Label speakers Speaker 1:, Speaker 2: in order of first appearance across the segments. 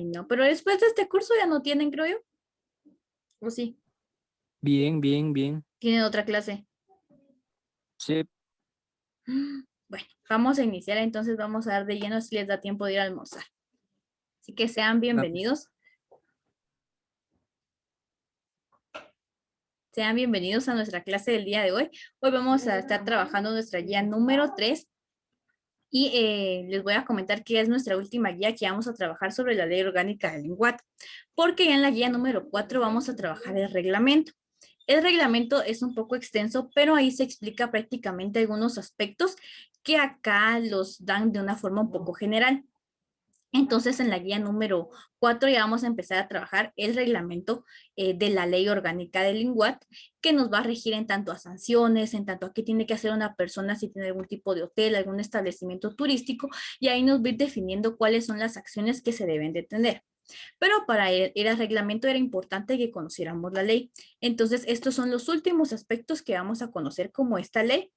Speaker 1: Ay, no, pero después de este curso ya no tienen, creo yo. ¿O sí?
Speaker 2: Bien, bien, bien.
Speaker 1: Tienen otra clase.
Speaker 2: Sí,
Speaker 1: Bueno, vamos a iniciar, entonces vamos a dar de lleno si les da tiempo de ir a almorzar. Así que sean
Speaker 2: va, pues.
Speaker 1: bienvenidos. Sean bienvenidos a nuestra clase del día de hoy. Hoy vamos a estar trabajando nuestra guía número 3 y les voy a comentar que es nuestra última guía que vamos a trabajar sobre la ley orgánica del lenguaje, porque ya en la guía número 4 vamos a trabajar el reglamento. El reglamento es un poco extenso, pero ahí se explica prácticamente algunos aspectos que acá los dan de una forma un poco general. Entonces, en la guía número 4 ya vamos a empezar a trabajar el reglamento de la ley orgánica del INGUAT, que nos va a regir en tanto a sanciones, en tanto a qué tiene que hacer una persona si tiene algún tipo de hotel, algún establecimiento turístico, y ahí nos va a ir definiendo cuáles son las acciones que se deben de tener. Pero para ir al reglamento era importante que conociéramos la ley. Entonces, estos son los últimos aspectos que vamos a conocer como esta ley.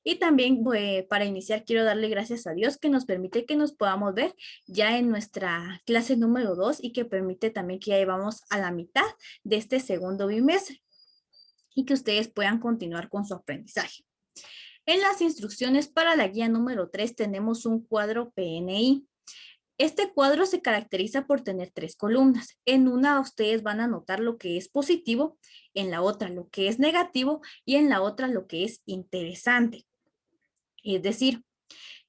Speaker 1: Y también para iniciar quiero darle gracias a Dios que nos permite que nos podamos ver ya en nuestra clase número 2 y que permite también que ya llevamos a la mitad de este segundo bimestre y que ustedes puedan continuar con su aprendizaje. En las instrucciones para la guía número 3 tenemos un cuadro PNI. Este cuadro se caracteriza por tener 3 columnas. En una ustedes van a notar lo que es positivo, en la otra lo que es negativo y en la otra lo que es interesante. Es decir,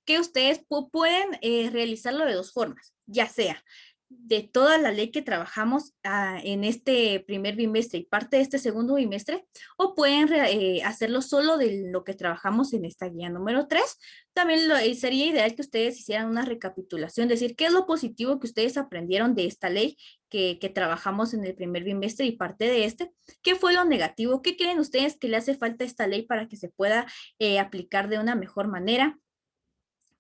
Speaker 1: que ustedes pueden realizarlo de dos formas, ya sea de toda la ley que trabajamos en este primer bimestre y parte de este segundo bimestre, o pueden hacerlo solo de lo que trabajamos en esta guía número 3. También sería ideal que ustedes hicieran una recapitulación, decir qué es lo positivo que ustedes aprendieron de esta ley que trabajamos en el primer bimestre y parte de este, qué fue lo negativo, qué creen ustedes que le hace falta a esta ley para que se pueda aplicar de una mejor manera.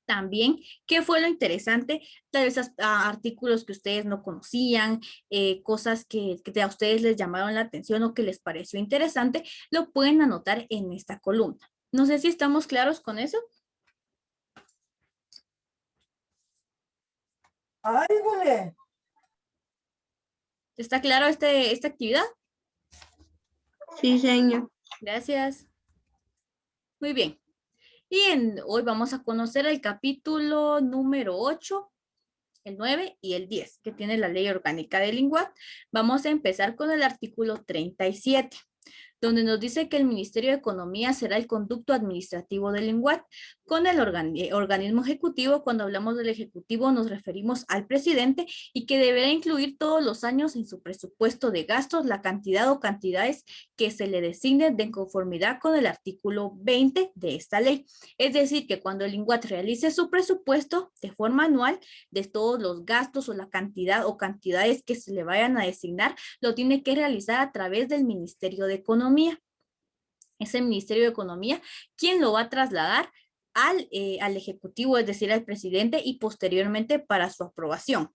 Speaker 1: También, ¿qué fue lo interesante? Tal vez artículos que ustedes no conocían, cosas que a ustedes les llamaron la atención o que les pareció interesante, lo pueden anotar en esta columna. No sé si estamos claros con eso.
Speaker 3: ¡Ay, jole!
Speaker 1: ¿Está claro esta actividad?
Speaker 4: Sí, señor.
Speaker 1: Gracias. Muy bien. Y hoy vamos a conocer el capítulo número 8, el 9 y el 10, que tiene la ley orgánica del lenguaje. Vamos a empezar con el artículo 37, donde nos dice que el Ministerio de Economía será el conducto administrativo del lenguaje. Con el organismo ejecutivo, cuando hablamos del ejecutivo nos referimos al presidente y que deberá incluir todos los años en su presupuesto de gastos la cantidad o cantidades que se le designen de conformidad con el artículo 20 de esta ley. Es decir, que cuando el INGUAT realice su presupuesto de forma anual de todos los gastos o la cantidad o cantidades que se le vayan a designar, lo tiene que realizar a través del Ministerio de Economía. Ese Ministerio de Economía, ¿quién lo va a trasladar al Ejecutivo, es decir, al presidente y posteriormente para su aprobación?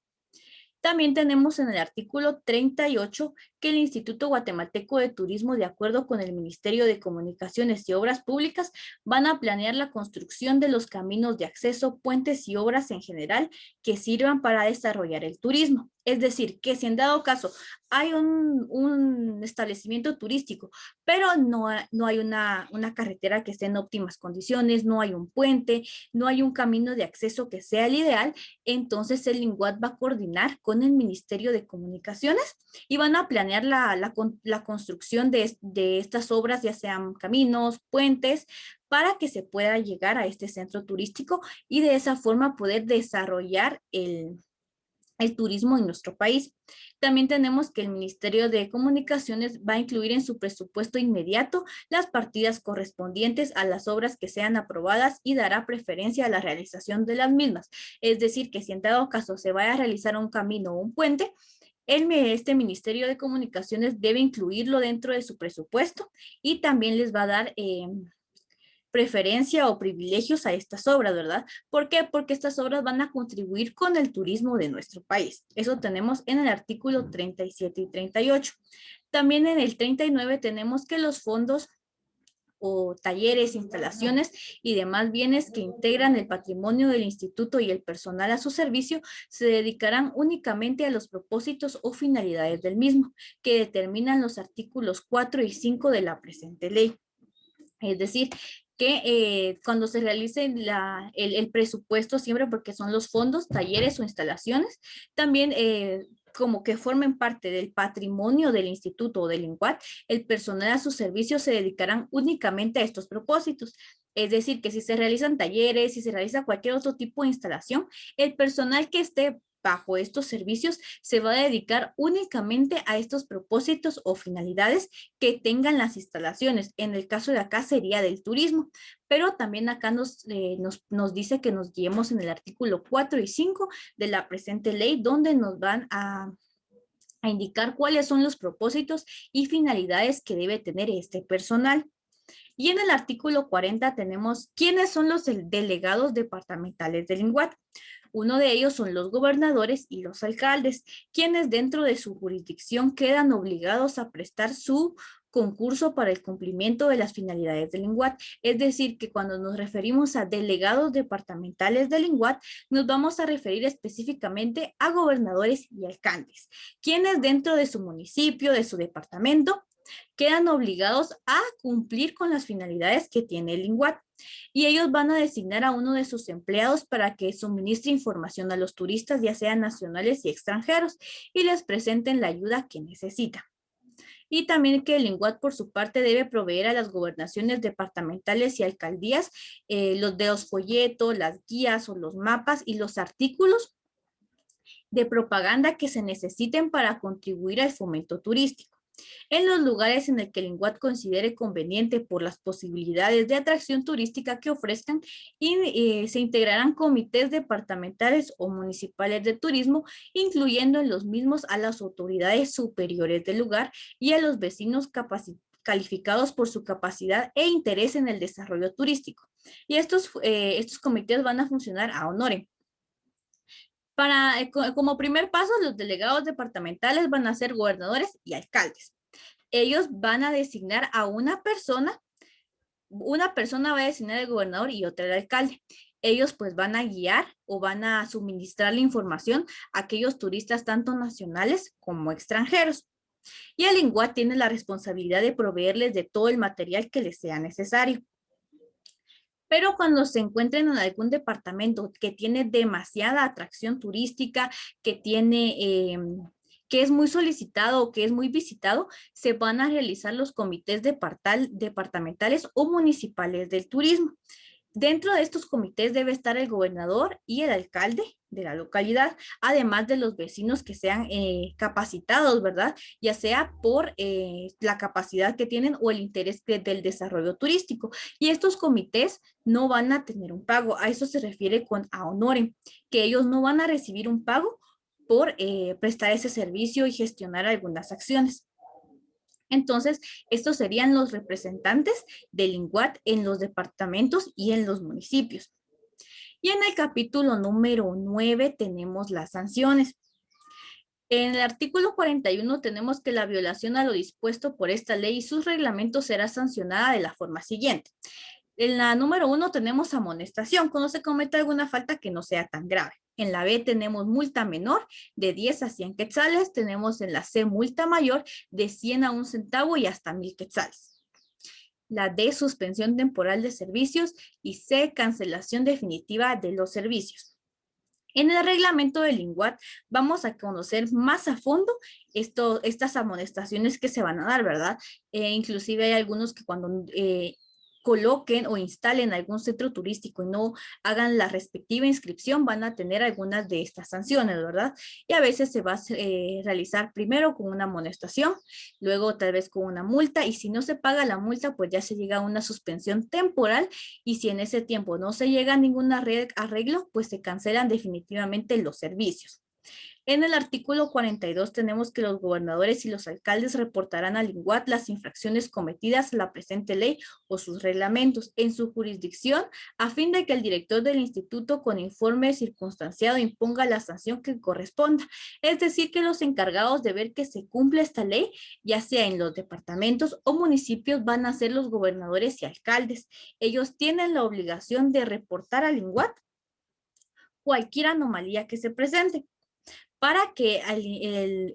Speaker 1: También tenemos en el artículo 38 que el Instituto Guatemalteco de Turismo, de acuerdo con el Ministerio de Comunicaciones y Obras Públicas, van a planear la construcción de los caminos de acceso, puentes y obras en general que sirvan para desarrollar el turismo. Es decir, que si en dado caso hay un establecimiento turístico, pero no hay una carretera que esté en óptimas condiciones, no hay un puente, no hay un camino de acceso que sea el ideal, entonces el INGUAT va a coordinar con el Ministerio de Comunicaciones y van a planear la construcción de estas obras, ya sean caminos, puentes, para que se pueda llegar a este centro turístico y de esa forma poder desarrollar el turismo en nuestro país. También tenemos que el Ministerio de Comunicaciones va a incluir en su presupuesto inmediato las partidas correspondientes a las obras que sean aprobadas y dará preferencia a la realización de las mismas. Es decir, que si en dado caso se vaya a realizar un camino o un puente, este Ministerio de Comunicaciones debe incluirlo dentro de su presupuesto y también les va a dar preferencia o privilegios a estas obras, ¿verdad? ¿Por qué? Porque estas obras van a contribuir con el turismo de nuestro país. Eso tenemos en el artículo 37 y 38. También en el 39 tenemos que los fondos o talleres, instalaciones y demás bienes que integran el patrimonio del instituto y el personal a su servicio se dedicarán únicamente a los propósitos o finalidades del mismo, que determinan los artículos 4 y 5 de la presente ley. Es decir, que cuando se realice el presupuesto, siempre porque son los fondos, talleres o instalaciones, también como que formen parte del patrimonio del instituto o del INCUAT, el personal a su servicio se dedicarán únicamente a estos propósitos. Es decir, que si se realizan talleres, si se realiza cualquier otro tipo de instalación, el personal que esté bajo estos servicios se va a dedicar únicamente a estos propósitos o finalidades que tengan las instalaciones. En el caso de acá sería del turismo, pero también acá nos dice que nos guiemos en el artículo 4 y 5 de la presente ley, donde nos van a indicar cuáles son los propósitos y finalidades que debe tener este personal. Y en el artículo 40 tenemos quiénes son los delegados departamentales del INCUAT. Uno de ellos son los gobernadores y los alcaldes, quienes dentro de su jurisdicción quedan obligados a prestar su concurso para el cumplimiento de las finalidades del INCUAT. Es decir, que cuando nos referimos a delegados departamentales del INCUAT, nos vamos a referir específicamente a gobernadores y alcaldes, quienes dentro de su municipio, de su departamento, quedan obligados a cumplir con las finalidades que tiene el INCUAT. Y ellos van a designar a uno de sus empleados para que suministre información a los turistas, ya sean nacionales y extranjeros, y les presenten la ayuda que necesitan. Y también que el INCUAT por su parte debe proveer a las gobernaciones departamentales y alcaldías los de los folletos, las guías o los mapas y los artículos de propaganda que se necesiten para contribuir al fomento turístico. En los lugares en el que el INCUAT considere conveniente por las posibilidades de atracción turística que ofrezcan, y se integrarán comités departamentales o municipales de turismo, incluyendo en los mismos a las autoridades superiores del lugar y a los vecinos calificados por su capacidad e interés en el desarrollo turístico. Y estos comités van a funcionar a honores. Como primer paso, los delegados departamentales van a ser gobernadores y alcaldes. Ellos van a designar a una persona va a designar al gobernador y otra al alcalde. Ellos pues van a guiar o van a suministrar la información a aquellos turistas tanto nacionales como extranjeros. Y el INCUAT tiene la responsabilidad de proveerles de todo el material que les sea necesario. Pero cuando se encuentren en algún departamento que tiene demasiada atracción turística, que es muy solicitado o que es muy visitado, se van a realizar los comités departamentales o municipales del turismo. Dentro de estos comités debe estar el gobernador y el alcalde de la localidad, además de los vecinos que sean capacitados, ¿verdad? Ya sea por la capacidad que tienen o el interés del desarrollo turístico. Y estos comités no van a tener un pago. A eso se refiere con a honorem, que ellos no van a recibir un pago por prestar ese servicio y gestionar algunas acciones. Entonces, estos serían los representantes del INCUAT en los departamentos y en los municipios. Y en el capítulo número 9 tenemos las sanciones. En el artículo 41 tenemos que la violación a lo dispuesto por esta ley y sus reglamentos será sancionada de la forma siguiente. En la número 1 tenemos amonestación, cuando se cometa alguna falta que no sea tan grave. En la B tenemos multa menor de 10 a 100 quetzales. Tenemos en la C multa mayor de 100 a 1 centavo y hasta 1000 quetzales. La D, suspensión temporal de servicios. Y C, cancelación definitiva de los servicios. En el reglamento del INCUAT vamos a conocer más a fondo estas amonestaciones que se van a dar, ¿verdad? Inclusive hay algunos que cuando coloquen o instalen algún centro turístico y no hagan la respectiva inscripción, van a tener algunas de estas sanciones, ¿verdad? Y a veces se va a realizar primero con una amonestación, luego tal vez con una multa, y si no se paga la multa, pues ya se llega a una suspensión temporal, y si en ese tiempo no se llega a ningún arreglo, pues se cancelan definitivamente los servicios. En el artículo 42 tenemos que los gobernadores y los alcaldes reportarán al INGUAT las infracciones cometidas a la presente ley o sus reglamentos en su jurisdicción a fin de que el director del instituto con informe circunstanciado imponga la sanción que corresponda. Es decir, que los encargados de ver que se cumple esta ley, ya sea en los departamentos o municipios, van a ser los gobernadores y alcaldes. Ellos tienen la obligación de reportar al INGUAT cualquier anomalía que se presente para que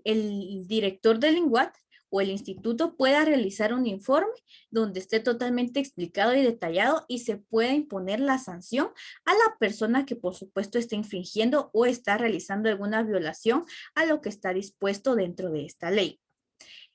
Speaker 1: el director del INGUAT o el instituto pueda realizar un informe donde esté totalmente explicado y detallado y se pueda imponer la sanción a la persona que por supuesto está infringiendo o está realizando alguna violación a lo que está dispuesto dentro de esta ley.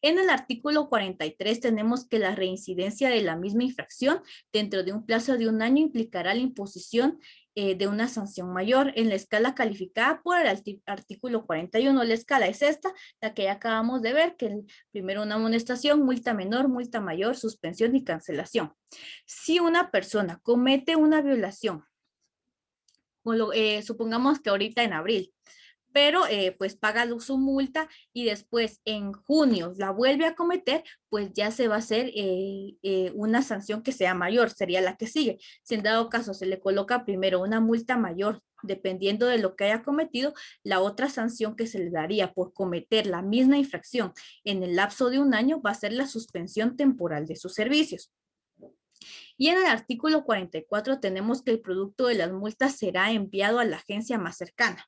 Speaker 1: En el artículo 43 tenemos que la reincidencia de la misma infracción dentro de un plazo de 1 año implicará la imposición de una sanción mayor en la escala calificada por el artículo 41. La escala es esta, la que ya acabamos de ver, que primero una amonestación, multa menor, multa mayor, suspensión y cancelación. Si una persona comete una violación, supongamos que ahorita en abril, pero pues paga su multa y después en junio la vuelve a cometer, pues ya se va a hacer una sanción que sea mayor, sería la que sigue. Si en dado caso se le coloca primero una multa mayor, dependiendo de lo que haya cometido, la otra sanción que se le daría por cometer la misma infracción en el lapso de 1 año va a ser la suspensión temporal de sus servicios. Y en el artículo 44 tenemos que el producto de las multas será enviado a la agencia más cercana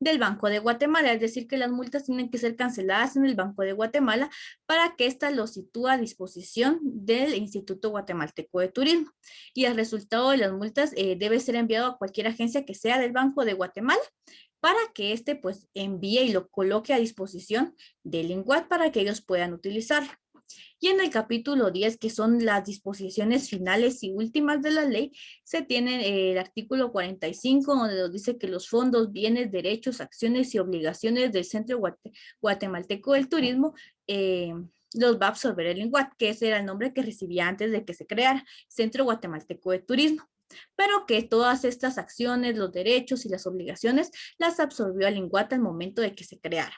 Speaker 1: del Banco de Guatemala, es decir, que las multas tienen que ser canceladas en el Banco de Guatemala para que ésta lo sitúe a disposición del Instituto Guatemalteco de Turismo. Y el resultado de las multas debe ser enviado a cualquier agencia que sea del Banco de Guatemala para que éste pues envíe y lo coloque a disposición del INGUAT para que ellos puedan utilizarlo. Y en el capítulo 10, que son las disposiciones finales y últimas de la ley, se tiene el artículo 45, donde nos dice que los fondos, bienes, derechos, acciones y obligaciones del Centro Guatemalteco del Turismo los va a absorber el INGUAT, que ese era el nombre que recibía antes de que se creara, Centro Guatemalteco de Turismo. Pero que todas estas acciones, los derechos y las obligaciones las absorbió el INGUAT al momento de que se creara.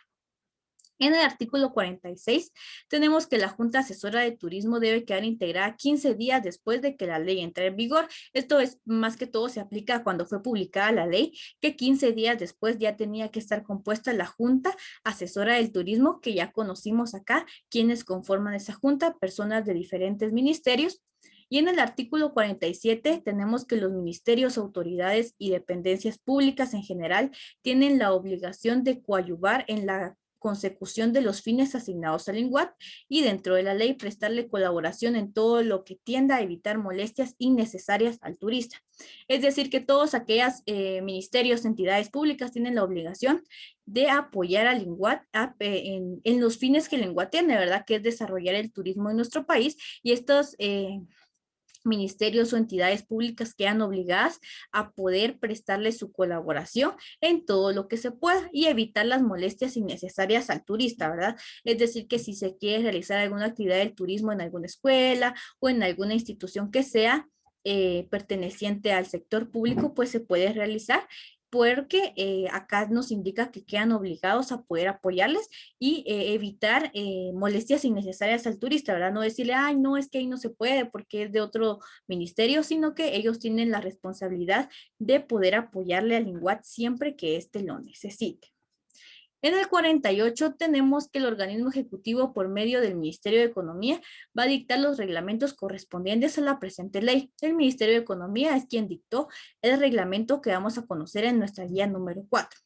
Speaker 1: En el artículo 46 tenemos que la Junta Asesora de Turismo debe quedar integrada 15 días después de que la ley entre en vigor. Esto es más que todo se aplica cuando fue publicada la ley, que 15 días después ya tenía que estar compuesta la Junta Asesora del Turismo, que ya conocimos acá, quienes conforman esa junta, personas de diferentes ministerios. Y en el artículo 47 tenemos que los ministerios, autoridades y dependencias públicas en general tienen la obligación de coadyuvar en la consecución de los fines asignados al INGUAT y dentro de la ley prestarle colaboración en todo lo que tienda a evitar molestias innecesarias al turista. Es decir, que todos aquellos ministerios, entidades públicas tienen la obligación de apoyar al INGUAT en los fines que el INGUAT tiene, ¿verdad? Que es desarrollar el turismo en nuestro país y estos ministerios o entidades públicas quedan obligadas a poder prestarle su colaboración en todo lo que se pueda y evitar las molestias innecesarias al turista, ¿verdad? Es decir, que si se quiere realizar alguna actividad del turismo en alguna escuela o en alguna institución que sea perteneciente al sector público, pues se puede realizar porque acá nos indica que quedan obligados a poder apoyarles y evitar molestias innecesarias al turista, ¿verdad? No decirle, ay, no, es que ahí no se puede porque es de otro ministerio, sino que ellos tienen la responsabilidad de poder apoyarle al INGUAT siempre que éste lo necesite. En el 48 tenemos que el organismo ejecutivo por medio del Ministerio de Economía va a dictar los reglamentos correspondientes a la presente ley. El Ministerio de Economía es quien dictó el reglamento que vamos a conocer en nuestra guía número 4.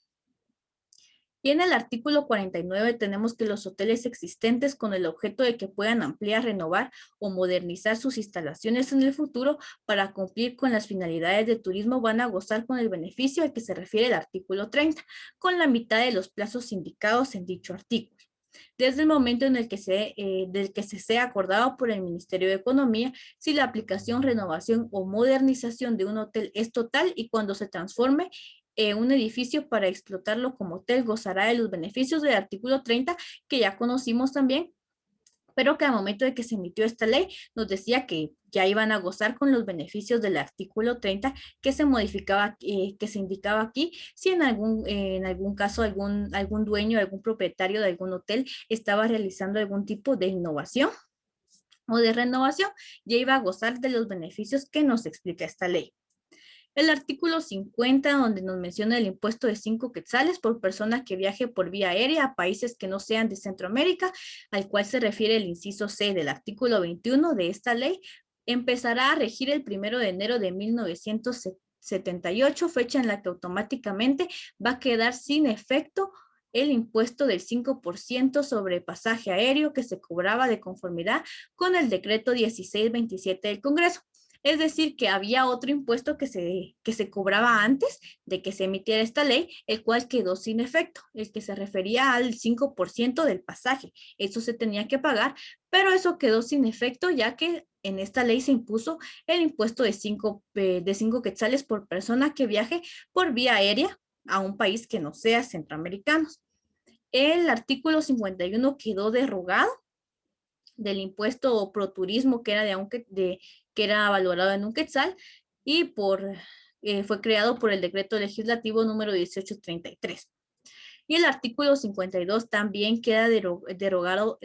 Speaker 1: Y en el artículo 49 tenemos que los hoteles existentes con el objeto de que puedan ampliar, renovar o modernizar sus instalaciones en el futuro para cumplir con las finalidades de turismo van a gozar con el beneficio al que se refiere el artículo 30, con la mitad de los plazos indicados en dicho artículo. Desde el momento en el que del que se sea acordado por el Ministerio de Economía, si la aplicación, renovación o modernización de un hotel es total y cuando se transforme un edificio para explotarlo como hotel gozará de los beneficios del artículo 30 que ya conocimos también, pero que al momento de que se emitió esta ley nos decía que ya iban a gozar con los beneficios del artículo 30 que se modificaba, que se indicaba aquí, si en algún caso algún dueño, algún propietario de algún hotel estaba realizando algún tipo de innovación o de renovación, ya iba a gozar de los beneficios que nos explica esta ley. El artículo 50, donde nos menciona el impuesto de 5 quetzales por persona que viaje por vía aérea a países que no sean de Centroamérica, al cual se refiere el inciso C del artículo 21 de esta ley, empezará a regir el 1 de enero de 1978, fecha en la que automáticamente va a quedar sin efecto el impuesto del 5% sobre pasaje aéreo que se cobraba de conformidad con el decreto 1627 del Congreso. Es decir, que había otro impuesto que se cobraba antes de que se emitiera esta ley, el cual quedó sin efecto, el que se refería al 5% del pasaje. Eso se tenía que pagar, pero eso quedó sin efecto ya que en esta ley se impuso el impuesto de 5 quetzales por persona que viaje por vía aérea a un país que no sea centroamericano. El artículo 51 quedó derogado del impuesto pro turismo que era que era valorado en un quetzal y fue creado por el decreto legislativo número 1833. Y el artículo 52 también queda derogado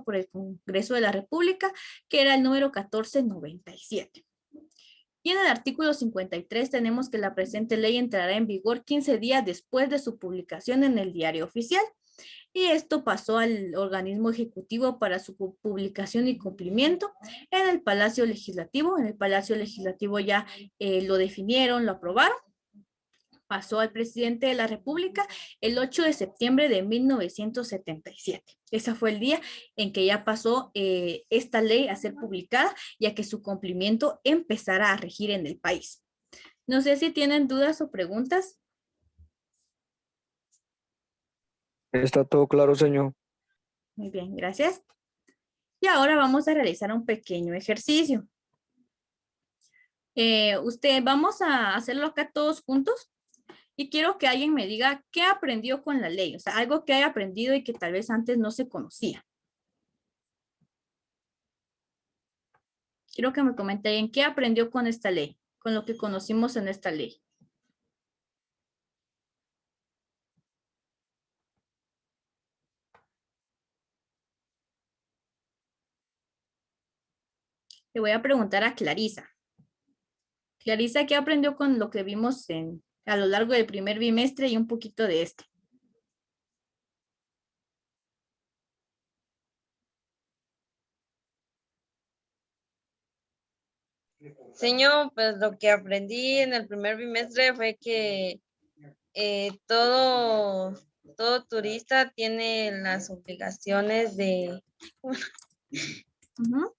Speaker 1: por el Congreso de la República, que era el número 1497. Y en el artículo 53 tenemos que la presente ley entrará en vigor 15 días después de su publicación en el Diario Oficial. Y esto pasó al organismo ejecutivo para su publicación y cumplimiento en el Palacio Legislativo. En el Palacio Legislativo ya lo definieron, lo aprobaron. Pasó al presidente de la República el 8 de septiembre de 1977. Ese fue el día en que ya pasó esta ley a ser publicada, ya que su cumplimiento empezará a regir en el país. No sé si tienen dudas o preguntas.
Speaker 2: Está todo claro, señor.
Speaker 1: Muy bien, gracias. Y ahora vamos a realizar un pequeño ejercicio. Vamos a hacerlo acá todos juntos y quiero que alguien me diga qué aprendió con la ley, o sea, algo que haya aprendido y que tal vez antes no se conocía. Quiero que me comenten qué aprendió con esta ley, con lo que conocimos en esta ley. Le voy a preguntar a Clarisa. Clarisa, ¿qué aprendió con lo que vimos a lo largo del primer bimestre y un poquito de este?
Speaker 4: Señor, pues lo que aprendí en el primer bimestre fue que todo turista tiene las obligaciones de...
Speaker 1: Ujú.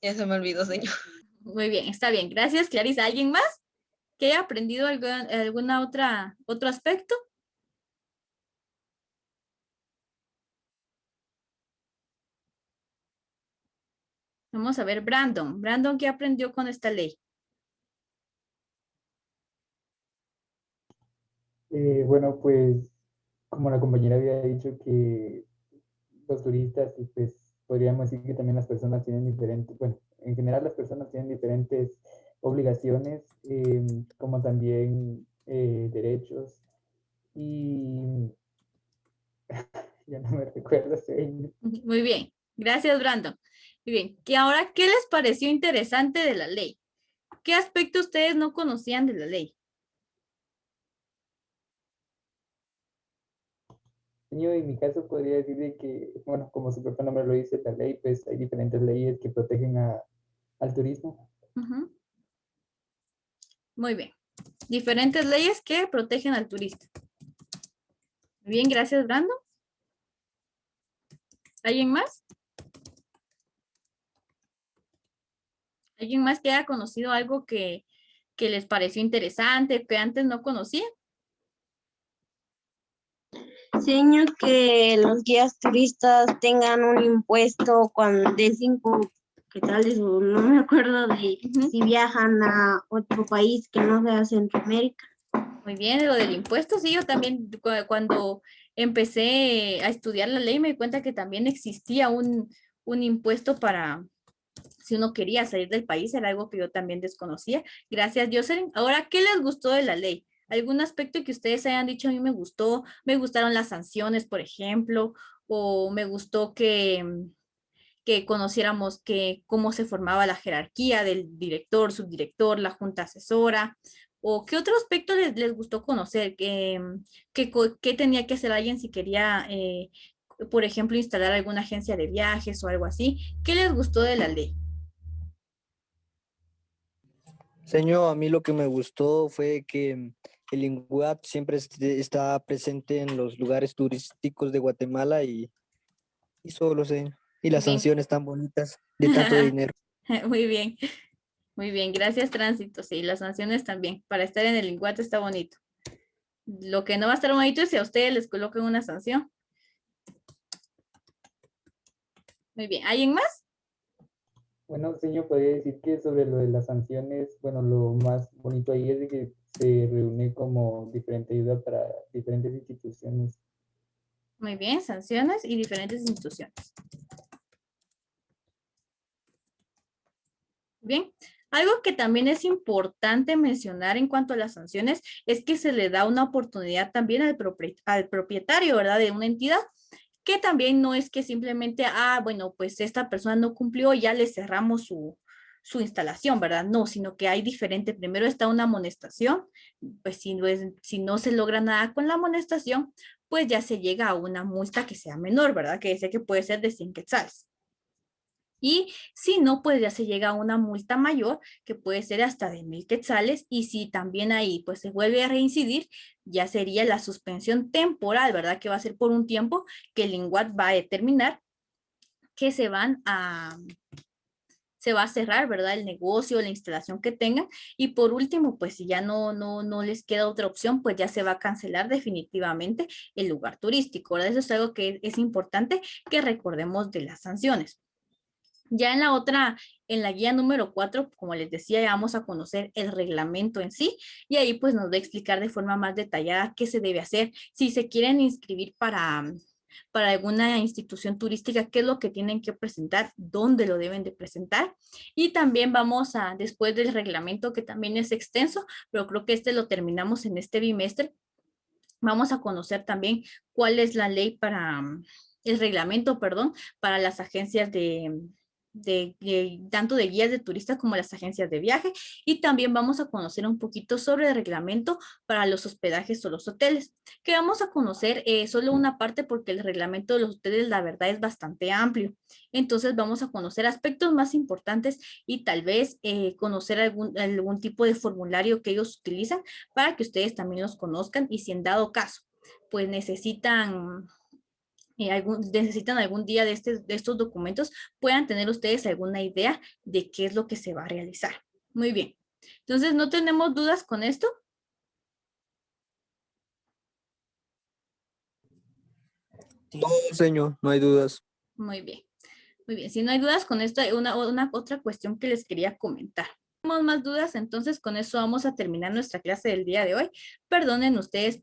Speaker 4: Ya se me olvidó, señor.
Speaker 1: Muy bien, está bien. Gracias, Clarisa. ¿Alguien más que haya aprendido otro aspecto? Vamos a ver, Brandon. Brandon, ¿qué aprendió con esta ley?
Speaker 3: Bueno, pues como la compañera había dicho que los turistas y pues podríamos decir que también las personas tienen diferentes, bueno, en general las personas tienen diferentes obligaciones, como también derechos y ya no me recuerdo, señor.
Speaker 1: Muy bien. Gracias, Brandon. Muy bien. ¿Y ahora qué les pareció interesante de la ley? ¿Qué aspecto ustedes no conocían de la ley?
Speaker 3: Señor, en mi caso podría decir de que, bueno, como su propio nombre lo dice, la ley, pues hay diferentes leyes que protegen al turismo.
Speaker 1: Ujú. Muy bien. Diferentes leyes que protegen al turista. Muy bien, gracias, Brandon. ¿Alguien más? ¿Alguien más que haya conocido algo que les pareció interesante, que antes no conocían?
Speaker 4: Señor, que los guías turistas tengan un impuesto de 5 quetzales, o no me acuerdo de
Speaker 1: Ujú.
Speaker 4: si viajan a otro país que no sea Centroamérica.
Speaker 1: Muy bien, lo del impuesto, sí, yo también cuando empecé a estudiar la ley me di cuenta que también existía un impuesto para si uno quería salir del país, era algo que yo también desconocía. Gracias, Jocelyn. Ahora, ¿qué les gustó de la ley? ¿Algún aspecto que ustedes hayan dicho a mí me gustó? Me gustaron las sanciones, por ejemplo, o me gustó que conociéramos cómo se formaba la jerarquía del director, subdirector, la junta asesora, o qué otro aspecto les gustó conocer, qué tenía que hacer alguien si quería, por ejemplo, instalar alguna agencia de viajes o algo así. ¿Qué les gustó de la ley?
Speaker 2: Señor, a mí lo que me gustó fue que el INGUAP siempre está presente en los lugares turísticos de Guatemala y solo, señor. Y las
Speaker 1: Bien.
Speaker 2: sanciones tan bonitas de tanto dinero.
Speaker 1: Muy bien, muy bien. Gracias, Tránsito. Sí, las sanciones también. Para estar en el Linguato está bonito. Lo que no va a estar bonito es si a ustedes les colocan una sanción. Muy bien. ¿Alguien más?
Speaker 3: Bueno, señor, podría decir que sobre lo de las sanciones, bueno, lo más bonito ahí es de que se reúne como diferente ayuda para diferentes instituciones.
Speaker 1: Muy bien, sanciones y diferentes instituciones. Bien, algo que también es importante mencionar en cuanto a las sanciones es que se le da una oportunidad también al propietario, ¿verdad? De una entidad, que también no es que simplemente, bueno, pues esta persona no cumplió, ya le cerramos su instalación, ¿verdad? No, sino que hay diferente. Primero está una amonestación, pues si no se logra nada con la amonestación, pues ya se llega a una multa que sea menor, ¿verdad? Que dice que puede ser de 100 quetzales. Y si no, pues ya se llega a una multa mayor que puede ser hasta de 1,000 quetzales. Y si también ahí pues se vuelve a reincidir, ya sería la suspensión temporal, ¿verdad? Que va a ser por un tiempo que el INGUAT va a determinar que se va a cerrar, ¿verdad? El negocio, la instalación que tengan. Y por último, pues si ya no les queda otra opción, pues ya se va a cancelar definitivamente el lugar turístico, ¿verdad? Eso es algo que es importante que recordemos de las sanciones. Ya en la guía número 4, como les decía, ya vamos a conocer el reglamento en sí y ahí pues nos va a explicar de forma más detallada qué se debe hacer. Si se quieren inscribir para alguna institución turística, qué es lo que tienen que presentar, dónde lo deben de presentar. Y también vamos a, después del reglamento, que también es extenso, pero creo que este lo terminamos en este bimestre, vamos a conocer también cuál es la ley el reglamento, perdón, para las agencias tanto de guías de turistas como las agencias de viaje. Y también vamos a conocer un poquito sobre el reglamento para los hospedajes o los hoteles, que vamos a conocer solo una parte porque el reglamento de los hoteles, la verdad, es bastante amplio. Entonces vamos a conocer aspectos más importantes y tal vez conocer algún tipo de formulario que ellos utilizan para que ustedes también los conozcan y si en dado caso, pues necesitan algún día de estos documentos, puedan tener ustedes alguna idea de qué es lo que se va a realizar. Muy bien. Entonces, ¿no tenemos dudas con esto?
Speaker 2: No, señor, no hay dudas.
Speaker 1: Muy bien. Muy bien. Si no hay dudas con esto, hay una otra cuestión que les quería comentar. Si tenemos más dudas, entonces con eso vamos a terminar nuestra clase del día de hoy. Perdonen ustedes